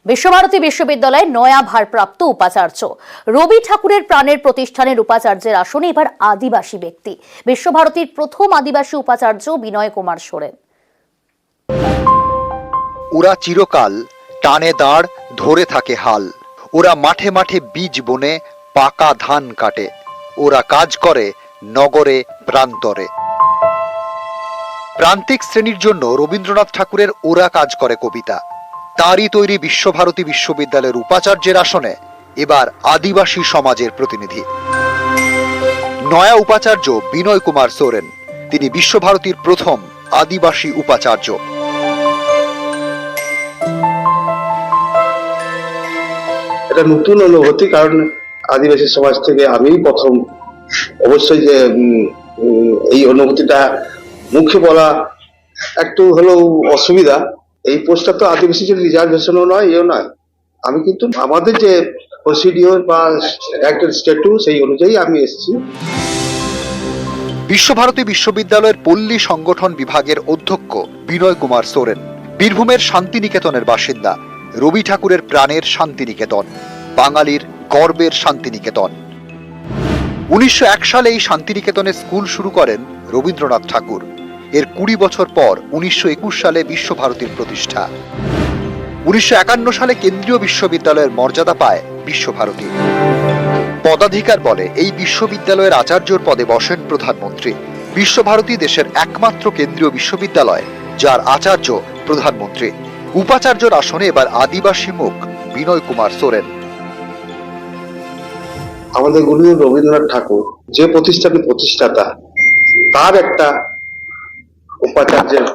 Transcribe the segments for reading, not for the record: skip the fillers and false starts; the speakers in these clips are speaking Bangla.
বিশ্বভারতী বিশ্ববিদ্যালয়ের নয়া ভারপ্রাপ্ত উপাচার্য রবি ঠাকুরের প্রাণের প্রতিষ্ঠানের উপাচার্যের আসনে এবার আদিবাসী ব্যক্তি। বিশ্বভারতীর প্রথম আদিবাসী উপাচার্য বিনয় কুমার সোরেন। ওরা চিরকাল টানে দাঁড় ধরে থাকে হাল, ওরা মাঠে মাঠে বীজ বনে পাকা ধান কাটে, ওরা কাজ করে নগরে প্রান্তরে। প্রান্তিক শ্রেণীর জন্য রবীন্দ্রনাথ ঠাকুরের ওরা কাজ করে কবিতা। তারই তৈরি বিশ্বভারতী বিশ্ববিদ্যালয়ের উপাচার্যের আসনে এবার আদিবাসী সমাজের প্রতিনিধি। নয়া উপাচার্য বিনয় কুমার সোরেন, তিনি বিশ্বভারতীর প্রথম আদিবাসী উপাচার্য। এটা নতুন অনুভূতি, কারণ আদিবাসী সমাজ থেকে আমিই প্রথম। অবশ্যই যে এই অনুভূতিটা মুখে বলা একটু হলেও অসুবিধা। এই পোস্টটা তো আদিবাসী যে রিজার্ভেশনও নয়, এও নয়। আমি কিন্তু আমাদের যে প্রসিডিওর বা একটা স্ট্যাটু, সেই অনুযায়ী আমি এসেছি। বিশ্বভারতী বিশ্ববিদ্যালয়ের পল্লী সংগঠন বিভাগের অধ্যক্ষ বিনয় কুমার সোরেন বীরভূমের শান্তিনিকেতনের বাসিন্দা। রবি ঠাকুরের প্রাণের শান্তিনিকেতন, বাঙালির গর্বের শান্তিনিকেতন। 1901 সালে এই শান্তিনিকেতনে স্কুল শুরু করেন রবীন্দ্রনাথ ঠাকুর। এর 20 বছর পর 1921 সালে বিশ্বভারতীর প্রতিষ্ঠা। 1951 সালে কেন্দ্রীয় বিশ্ববিদ্যালয়ের মর্যাদা পায় বিশ্বভারতী। পদাধিকার বলে এই বিশ্ববিদ্যালয়ের আচার্যর পদে বসেন প্রধানমন্ত্রী। বিশ্বভারতী দেশের একমাত্র কেন্দ্রীয় বিশ্ববিদ্যালয় যার আচার্য প্রধানমন্ত্রী। উপাচার্যর আসনে এবার আদিবাসী মুখ বিনয় কুমার সোরেন। আমাদের গুরুদেব রবীন্দ্রনাথ ঠাকুর যে প্রতিষ্ঠানের প্রতিষ্ঠাতা, তার একটা উপাচার্যের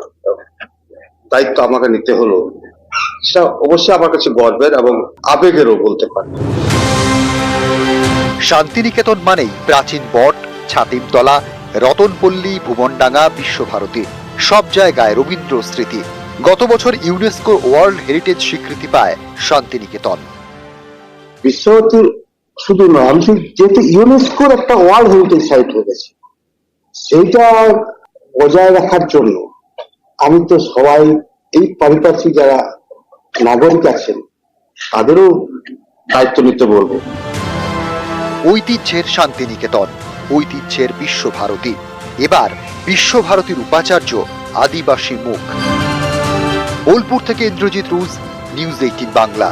দায়িত্ব আমাকে নিতে হলো। সেটা অবশ্যই আমার কাছে গর্বের এবং আবেগেরও বলতে পারি। শান্তিনিকেতন মানেই প্রাচীন বট, ছাতিমতলা, রতনপল্লী, ভুবনডাঙ্গা, বিশ্বভারতী, সব জায়গায় রবীন্দ্র স্মৃতি। গত বছর ইউনেস্কো ওয়ার্ল্ড হেরিটেজ স্বীকৃতি পায় শান্তিনিকেতন। বিশ্বভারতী শুধু নয়, আমি যেহেতু ইউনেস্কোর একটা ওয়ার্ল্ড হেরিটেজ সাইট হয়ে গেছে, সেইটা বজায় রাখার জন্য আমি তো সবাই এই পারিপার্শ্বিক যারা নাগরিক আছেন তাদেরও দায়িত্ব নিতে বলবো। ঐতিহ্যের শান্তিনিকেতন, ঐতিহ্যের বিশ্বভারতী, এবার বিশ্বভারতীর উপাচার্য আদিবাসী মুখ। বোলপুর থেকে ইন্দ্রজিৎ রুজ, নিউজ 18 বাংলা।